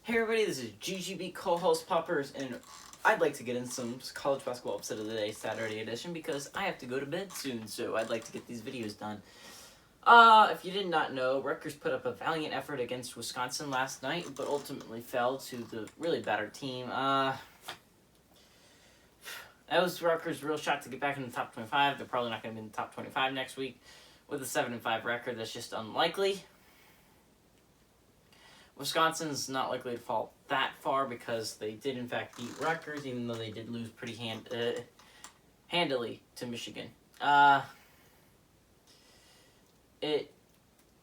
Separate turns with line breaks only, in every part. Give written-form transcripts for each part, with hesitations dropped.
Hey everybody, this is GGB co-host Poppers, and I'd like to get in some college basketball upset of the day, Saturday edition, because I have to go to bed soon, so I'd like to get these videos done. If you did not know, Rutgers put up a valiant effort against Wisconsin last night, but ultimately fell to the really battered team. That was Rutgers' real shot to get back in the top 25. They're probably not going to be in the top 25 next week. With a 7-5 record, that's just unlikely. Wisconsin's not likely to fall that far because they did in fact beat Rutgers, even though they did lose pretty handily to Michigan. It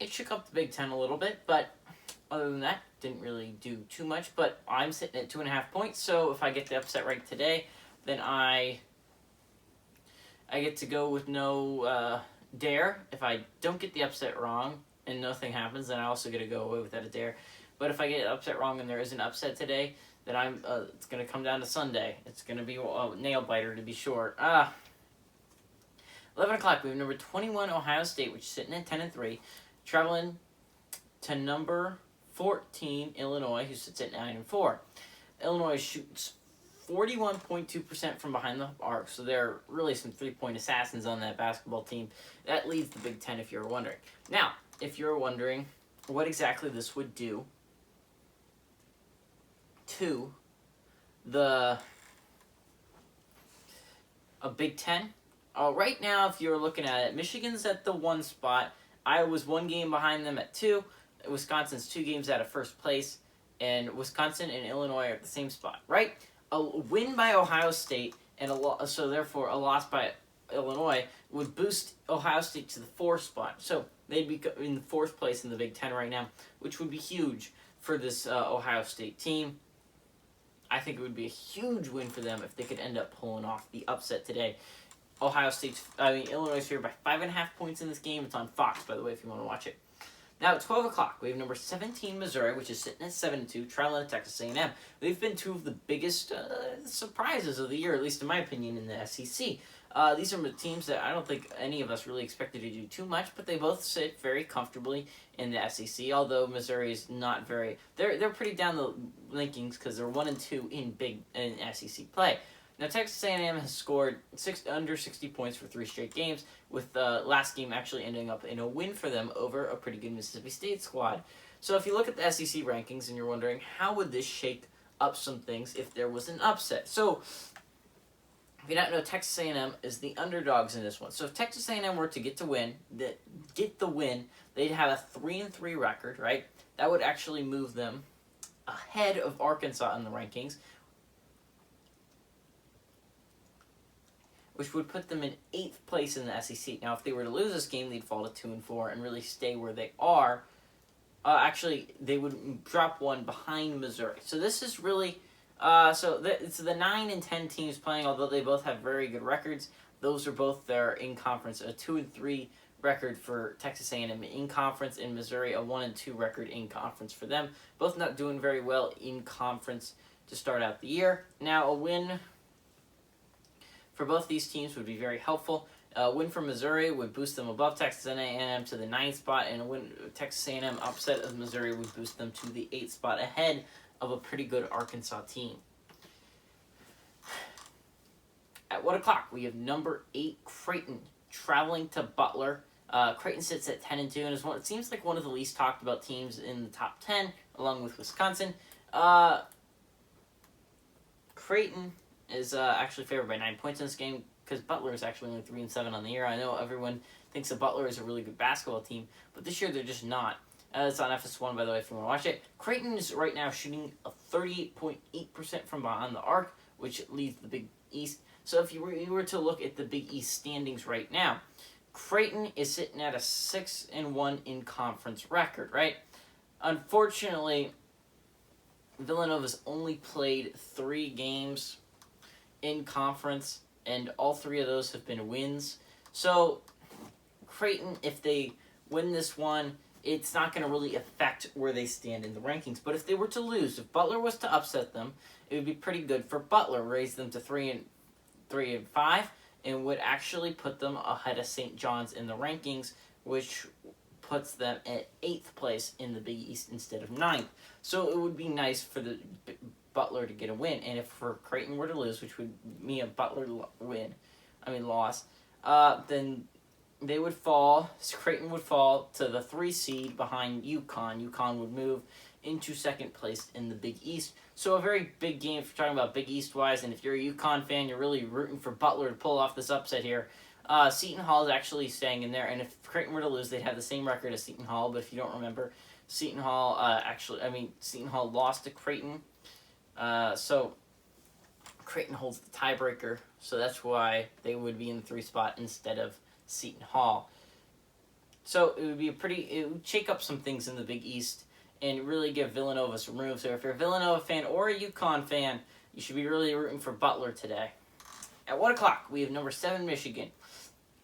shook up the Big Ten a little bit, but other than that, didn't really do too much. But I'm sitting at 2.5 points, so if I get the upset right today, then I get to go with no dare. If I don't get the upset wrong and nothing happens, then I also get to go away without a dare. But if I get upset wrong and there is an upset today, then it's going to come down to Sunday. It's going to be a nail biter to be sure. 11 o'clock, we have number 21 Ohio State, which is sitting at 10-3, traveling to number 14 Illinois, who sits at 9-4. Illinois shoots 41.2% from behind the arc, so there are really some three-point assassins on that basketball team. That leads the Big Ten, if you're wondering. Now, if you're wondering what exactly this would do to a Big Ten. Right now, if you're looking at it, Michigan's at the 1 spot. Iowa's 1 game behind them at 2. Wisconsin's 2 games out of first place. And Wisconsin and Illinois are at the same spot, right? A win by Ohio State and so therefore a loss by Illinois would boost Ohio State to the 4th spot. So they'd be in the 4th place in the Big Ten right now, which would be huge for this Ohio State team. I think it would be a huge win for them if they could end up pulling off the upset today. Illinois is here by 5.5 points in this game. It's on Fox, by the way, if you want to watch it. Now at 12 o'clock, we have number 17 Missouri, which is sitting at 7-2, traveling to Texas A&M. They've been 2 of the biggest surprises of the year, at least in my opinion, in the SEC. These are teams that I don't think any of us really expected to do too much, but they both sit very comfortably in the SEC, although Missouri is not very... They're pretty down the rankings because they're 1-2 in SEC play. Now, Texas A&M has scored under 60 points for 3 straight games, with the last game actually ending up in a win for them over a pretty good Mississippi State squad. So if you look at the SEC rankings and you're wondering, how would this shake up some things if there was an upset? So, if you don't know, Texas A&M is the underdogs in this one. So if Texas A&M were to get the win, they'd have a 3-3 record, right? That would actually move them ahead of Arkansas in the rankings, which would put them in 8th place in the SEC. Now, if they were to lose this game, they'd fall to 2-4 and really stay where they are. They would drop 1 behind Missouri. So this is really... it's the 9 and 10 teams playing, although they both have very good records. Those are both their in-conference, a 2-3 record for Texas A&M in conference, and Missouri a 1-2 record in conference for them. Both not doing very well in conference to start out the year. Now, a win for both these teams would be very helpful. A win for Missouri would boost them above Texas A&M to the 9th spot, and a win Texas A&M upset of Missouri would boost them to the 8th spot ahead of a pretty good Arkansas team. At 1 o'clock, we have number 8 Creighton traveling to Butler. Creighton sits at 10-2 and is it seems like one of the least talked about teams in the top 10, along with Wisconsin. Creighton is actually favored by 9 points in this game because Butler is actually only 3-7 on the year. I know everyone thinks that Butler is a really good basketball team, but this year they're just not. It's on FS1, by the way, if you want to watch it. Creighton is right now shooting a 38.8% from behind the arc, which leads the Big East. So if you were to look at the Big East standings right now, Creighton is sitting at a 6-1 in conference record, right? Unfortunately, Villanova's only played 3 games in conference, and all 3 of those have been wins. So Creighton, if they win this one, it's not going to really affect where they stand in the rankings. But if they were to lose, if Butler was to upset them, it would be pretty good for Butler, raise them to 3-5, and would actually put them ahead of St. John's in the rankings, which puts them at 8th place in the Big East instead of 9th. So it would be nice for the Butler to get a win, and if for Creighton were to lose, which would mean a Butler loss, then they would fall. Creighton would fall to the 3 seed behind UConn. UConn would move into 2nd place in the Big East. So a very big game if you're talking about Big East wise, and if you're a UConn fan, you're really rooting for Butler to pull off this upset here. Seton Hall is actually staying in there, and if Creighton were to lose, they'd have the same record as Seton Hall. But if you don't remember, Seton Hall lost to Creighton, so Creighton holds the tiebreaker. So that's why they would be in the 3 spot instead of Seton Hall. So it would shake up some things in the Big East and really give Villanova some room. So if you're a Villanova fan or a UConn fan, you should be really rooting for Butler today. At 1 o'clock, we have number 7 Michigan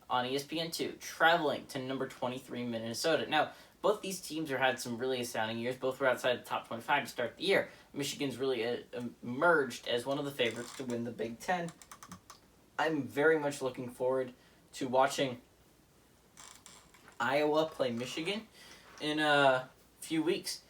on ESPN2 traveling to number 23 Minnesota. Now, both these teams have had some really astounding years. Both were outside the top 25 to start the year. Michigan's really emerged as one of the favorites to win the Big Ten. I'm very much looking forward to watching Iowa play Michigan in a few weeks.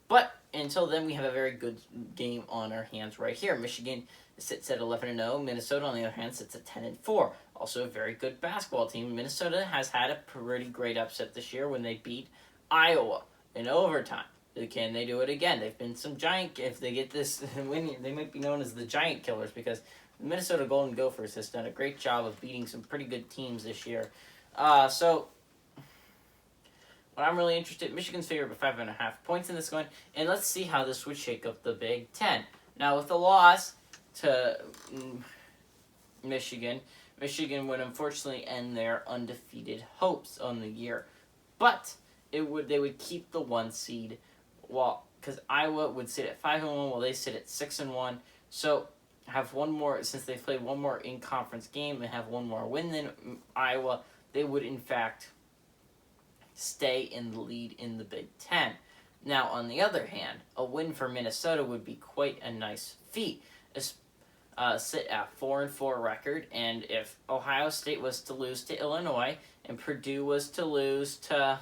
But until then, we have a very good game on our hands right here. Michigan sits at 11-0. Minnesota, on the other hand, sits at 10-4. Also a very good basketball team. Minnesota has had a pretty great upset this year when they beat Iowa in overtime. Can they do it again? They've been some giant... If they get this win, they might be known as the Giant Killers, because the Minnesota Golden Gophers has done a great job of beating some pretty good teams this year. So what I'm really interested... Michigan's favored by 5.5 points in this one, and let's see how this would shake up the Big Ten. Now, with the loss to Michigan would unfortunately end their undefeated hopes on the year. But they would keep the 1 seed, because Iowa would sit at 5-1 while they sit at 6-1. So have one more, since they played one more in-conference game and have one more win than Iowa, they would in fact stay in the lead in the Big Ten. Now, on the other hand, a win for Minnesota would be quite a nice feat. Sit at 4-4 record, and if Ohio State was to lose to Illinois and Purdue was to lose to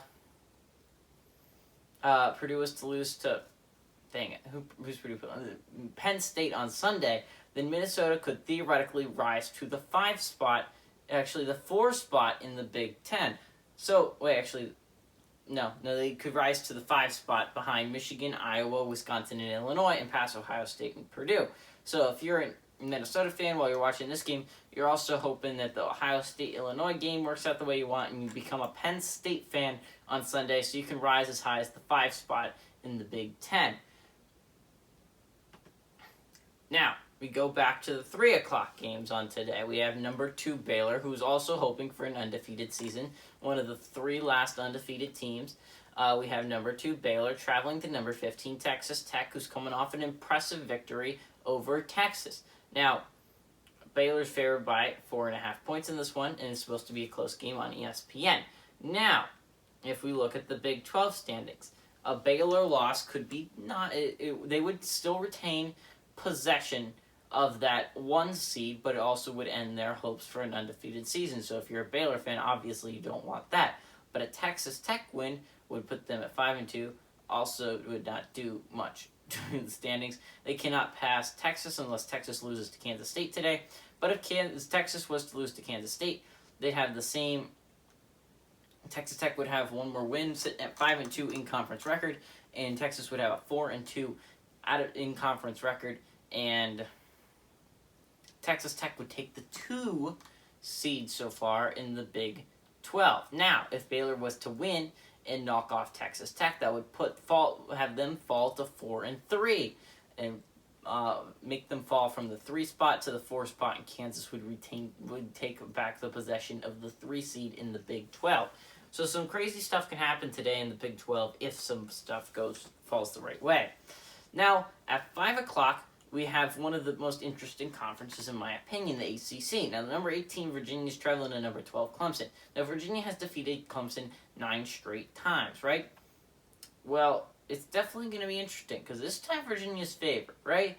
who's Purdue? Penn State on Sunday, then Minnesota could theoretically rise to the 5 spot, actually the 4 spot in the Big Ten. So no, they could rise to the 5 spot behind Michigan, Iowa, Wisconsin, and Illinois, and pass Ohio State and Purdue. So if you're a Minnesota fan while you're watching this game, you're also hoping that the Ohio State-Illinois game works out the way you want, and you become a Penn State fan on Sunday, so you can rise as high as the 5 spot in the Big Ten. Now, we go back to the 3 o'clock games on today. We have number 2 Baylor, who's also hoping for an undefeated season, one of the 3 last undefeated teams. We have number 2 Baylor traveling to number 15 Texas Tech, who's coming off an impressive victory over Texas. Now, Baylor's favored by 4.5 points in this one, and it's supposed to be a close game on ESPN. Now, if we look at the Big 12 standings, a Baylor loss could be they would still retain possession of that 1 seed, but it also would end their hopes for an undefeated season. So if you're a Baylor fan, obviously you don't want that. But a Texas Tech win would put them at 5-2. Also would not do much to the standings. They cannot pass Texas unless Texas loses to Kansas State today. But if Texas was to lose to Kansas State, they'd have the same. Texas Tech would have one more win, sitting at 5-2 in conference record, and Texas would have a 4-2 in conference record, and Texas Tech would take the 2 seed so far in the Big 12. Now, if Baylor was to win and knock off Texas Tech, that would have them fall to 4-3, and make them fall from the 3 spot to the 4 spot, and Kansas would take back the possession of the 3 seed in the Big 12. So some crazy stuff can happen today in the Big 12 if some stuff falls the right way. Now, at 5 o'clock, we have one of the most interesting conferences, in my opinion, the ACC. Now, the number 18 Virginia is traveling to number 12 Clemson. Now, Virginia has defeated Clemson 9 straight times, right? Well, it's definitely going to be interesting, because this time Virginia's favored, right?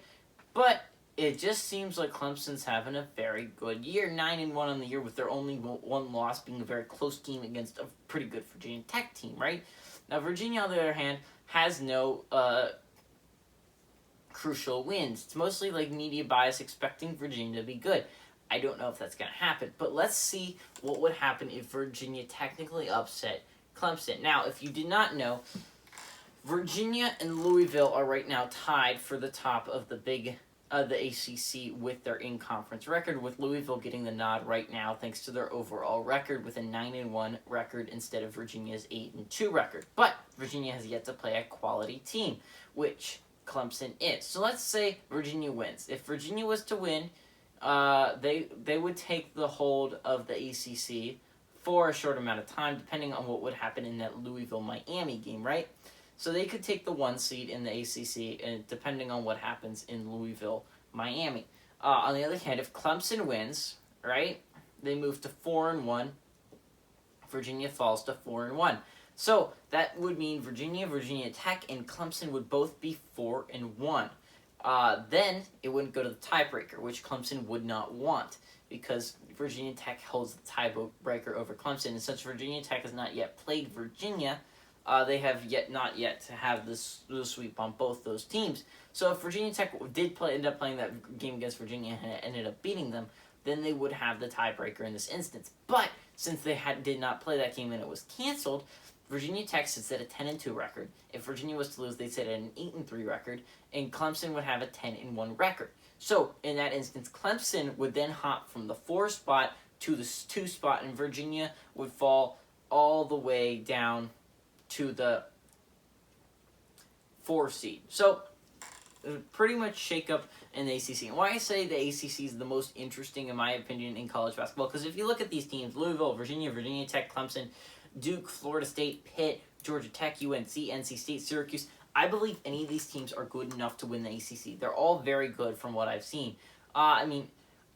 But it just seems like Clemson's having a very good year. 9-1 on the year, with their only one loss being a very close game against a pretty good Virginia Tech team, right? Now, Virginia, on the other hand, has no crucial wins. It's mostly like media bias expecting Virginia to be good. I don't know if that's going to happen, but let's see what would happen if Virginia technically upset Clemson. Now, if you did not know, Virginia and Louisville are right now tied for the top of the ACC with their in-conference record, with Louisville getting the nod right now thanks to their overall record with a 9-1 record instead of Virginia's 8-2 record. But Virginia has yet to play a quality team, which Clemson is. So let's say Virginia wins. If Virginia was to win, they would take the hold of the ACC for a short amount of time, depending on what would happen in that Louisville-Miami game, right? So they could take the 1 seed in the ACC, and depending on what happens in Louisville, Miami. On the other hand, if Clemson wins, right, they move to 4-1. Virginia falls to 4-1. So that would mean Virginia, Virginia Tech, and Clemson would both be 4-1. Then it wouldn't go to the tiebreaker, which Clemson would not want, because Virginia Tech holds the tiebreaker over Clemson. And since Virginia Tech has not yet played Virginia, they have not yet to have the sweep on both those teams. So if Virginia Tech did end up playing that game against Virginia and ended up beating them, then they would have the tiebreaker in this instance. But since they did not play that game and it was canceled, Virginia Tech sits at a 10-2 record. If Virginia was to lose, they'd sit at an 8-3 record, and Clemson would have a 10-1 record. So in that instance, Clemson would then hop from the 4 spot to the 2 spot, and Virginia would fall all the way down to the 4 seed. So pretty much shake up in the ACC. And why I say the ACC is the most interesting, in my opinion, in college basketball, because if you look at these teams, Louisville, Virginia, Virginia Tech, Clemson, Duke, Florida State, Pitt, Georgia Tech, UNC, NC State, Syracuse, I believe any of these teams are good enough to win the ACC. They're all very good from what I've seen. I'm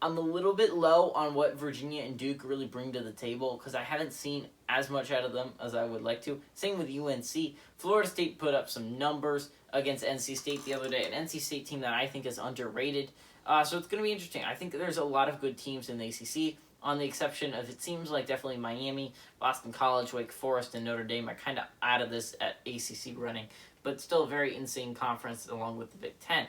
a little bit low on what Virginia and Duke really bring to the table because I haven't seen as much out of them as I would like to. Same with UNC. Florida State put up some numbers against NC State the other day, an NC State team that I think is underrated. So it's going to be interesting. I think there's a lot of good teams in the ACC, on the exception of, it seems like definitely Miami, Boston College, Wake Forest, and Notre Dame are kind of out of this at ACC running, but still a very insane conference along with the Big Ten.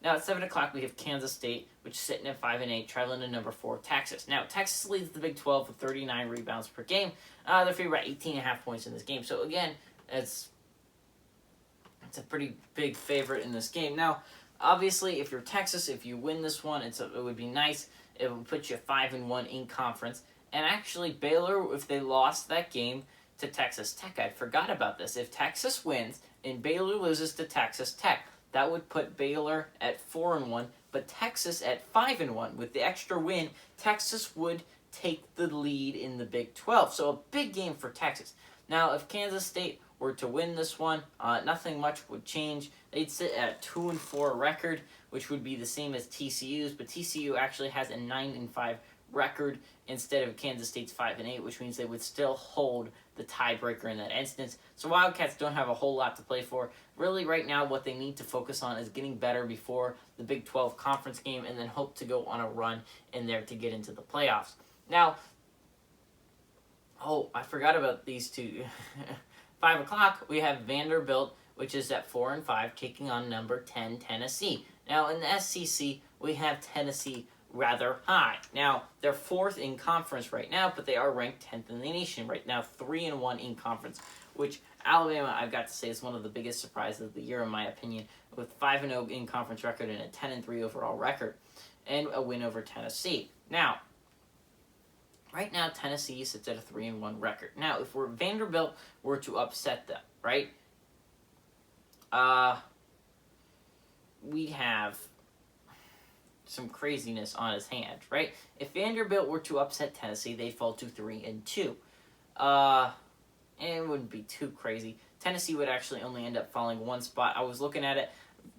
Now at 7 o'clock, we have Kansas State, which is sitting at 5-8, traveling to number 4, Texas. Now, Texas leads the Big 12 with 39 rebounds per game. They're favored by 18.5 points in this game. So again, it's a pretty big favorite in this game. Now, obviously, if you're Texas, if you win this one, it would be nice. It would put you 5-1 in conference. And actually, Baylor, if they lost that game to Texas Tech, I forgot about this. If Texas wins and Baylor loses to Texas Tech, that would put Baylor at 4-1, but Texas at 5-1. With the extra win, Texas would take the lead in the Big 12. So a big game for Texas. Now, if Kansas State were to win this one, nothing much would change. They'd sit at a 2-4 record, which would be the same as TCU's, but TCU actually has a 9-5 record instead of Kansas State's 5-8, which means they would still hold the tiebreaker in that instance. So Wildcats don't have a whole lot to play for. Really, right now, what they need to focus on is getting better before the Big 12 conference game, and then hope to go on a run in there to get into the playoffs. Now, I forgot about these two. 5 o'clock, we have Vanderbilt, which is at 4-5, taking on number 10, Tennessee. Now, in the SEC, we have Tennessee rather high. Now, they're 4th in conference right now, but they are ranked 10th in the nation right now, 3-1 in conference, which Alabama, I've got to say, is one of the biggest surprises of the year, in my opinion, with 5-0 in conference record and a 10-3 overall record, and a win over Tennessee. Now, right now, Tennessee sits at a 3-1 record. Now, if Vanderbilt were to upset them, right, we'd have some craziness on his hand, right? If Vanderbilt were to upset Tennessee, they'd fall to 3-2. And it wouldn't be too crazy. Tennessee would actually only end up falling 1 spot. I was looking at it.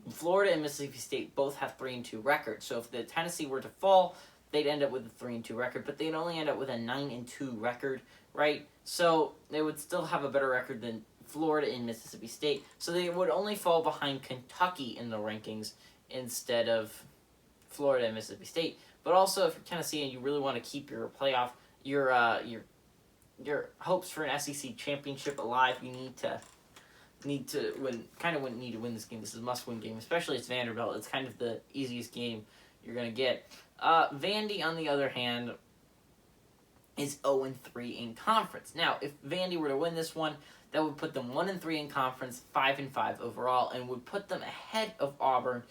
Florida and Mississippi State both have 3-2 records. So if the Tennessee were to fall, they'd end up with a 3-2 record, but they'd only end up with a 9-2 record, right? So they would still have a better record than Florida and Mississippi State. So they would only fall behind Kentucky in the rankings instead of Florida and Mississippi State. But also, if you're Tennessee and you really want to keep your playoff, your hopes for an SEC championship alive, you need to win. Kind of need to win this game. This is a must-win game, especially it's Vanderbilt. It's kind of the easiest game you're gonna get. Vandy, on the other hand, is 0-3 in conference. Now, if Vandy were to win this one, that would put them 1-3 in conference, 5-5 overall, and would put them ahead of Auburn,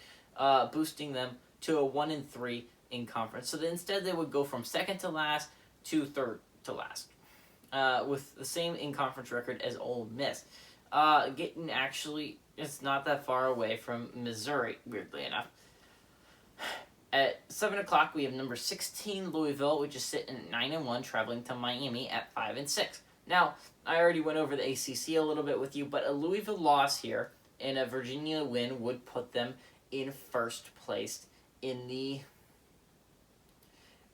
boosting them to a 1-3 in conference. So instead, they would go from second to last to third to last, with the same in-conference record as Ole Miss. It's not that far away from Missouri, weirdly enough. At 7 o'clock, we have number 16 Louisville, which is sitting at 9-1, traveling to Miami at 5-6. Now, I already went over the ACC a little bit with you, but a Louisville loss here and a Virginia win would put them in first place in the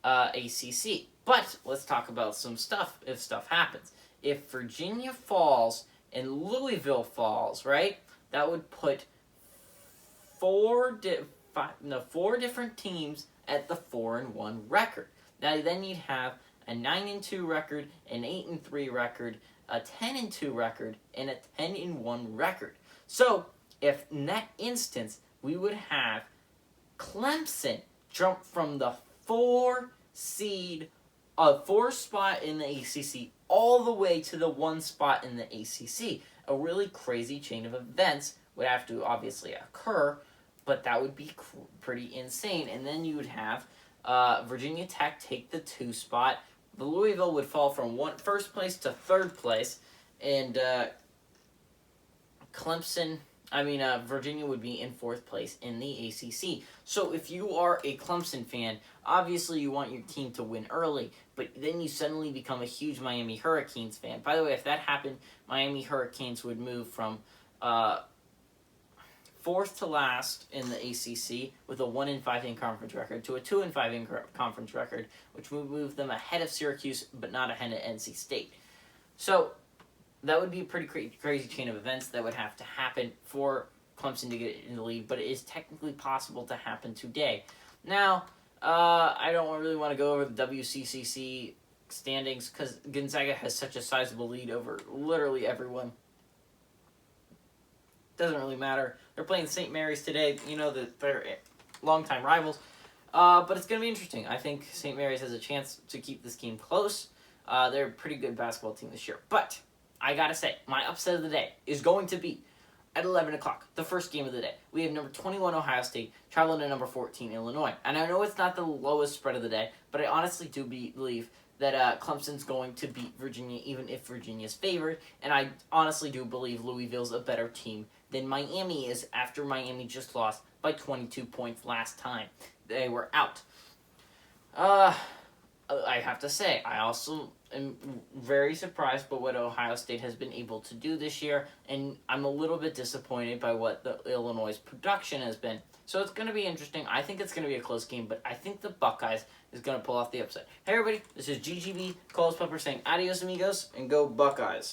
ACC. But let's talk about some stuff if stuff happens. If Virginia falls and Louisville falls, right, that would put four different teams at the 4-1 record. Now, then you'd have a 9-2 record, an 8-3 record, a 10-2 record, and a 10-1 record. So, if in that instance, we would have Clemson jump from the 4 spot in the ACC all the way to the 1 spot in the ACC. A really crazy chain of events would have to obviously occur, but that would be pretty insane. And then you would have Virginia Tech take the 2 spot. The Louisville would fall from first place to third place, and Virginia would be in 4th place in the ACC. So if you are a Clemson fan, obviously you want your team to win early, but then you suddenly become a huge Miami Hurricanes fan. By the way, if that happened, Miami Hurricanes would move from 4th to last in the ACC with a 1-5 in conference record to a 2-5 in conference record, which would move them ahead of Syracuse, but not ahead of NC State. So that would be a pretty crazy chain of events that would have to happen for Clemson to get in the lead, but it is technically possible to happen today. Now, I don't really want to go over the WCCC standings because Gonzaga has such a sizable lead over literally everyone. Doesn't really matter. They're playing St. Mary's today. You know that they're longtime rivals. But it's going to be interesting. I think St. Mary's has a chance to keep this game close. They're a pretty good basketball team this year. But I got to say, my upset of the day is going to be at 11 o'clock, the first game of the day. We have number 21 Ohio State traveling to number 14 Illinois. And I know it's not the lowest spread of the day, but I honestly do believe that Clemson's going to beat Virginia, even if Virginia's favored. And I honestly do believe Louisville's a better team than Miami is after Miami just lost by 22 points last time they were out. I have to say, I also am very surprised by what Ohio State has been able to do this year, and I'm a little bit disappointed by what the Illinois' production has been. So it's going to be interesting. I think it's going to be a close game, but I think the Buckeyes is going to pull off the upset. Hey everybody, this is GGB Coles Pepper saying adios amigos, and go Buckeyes.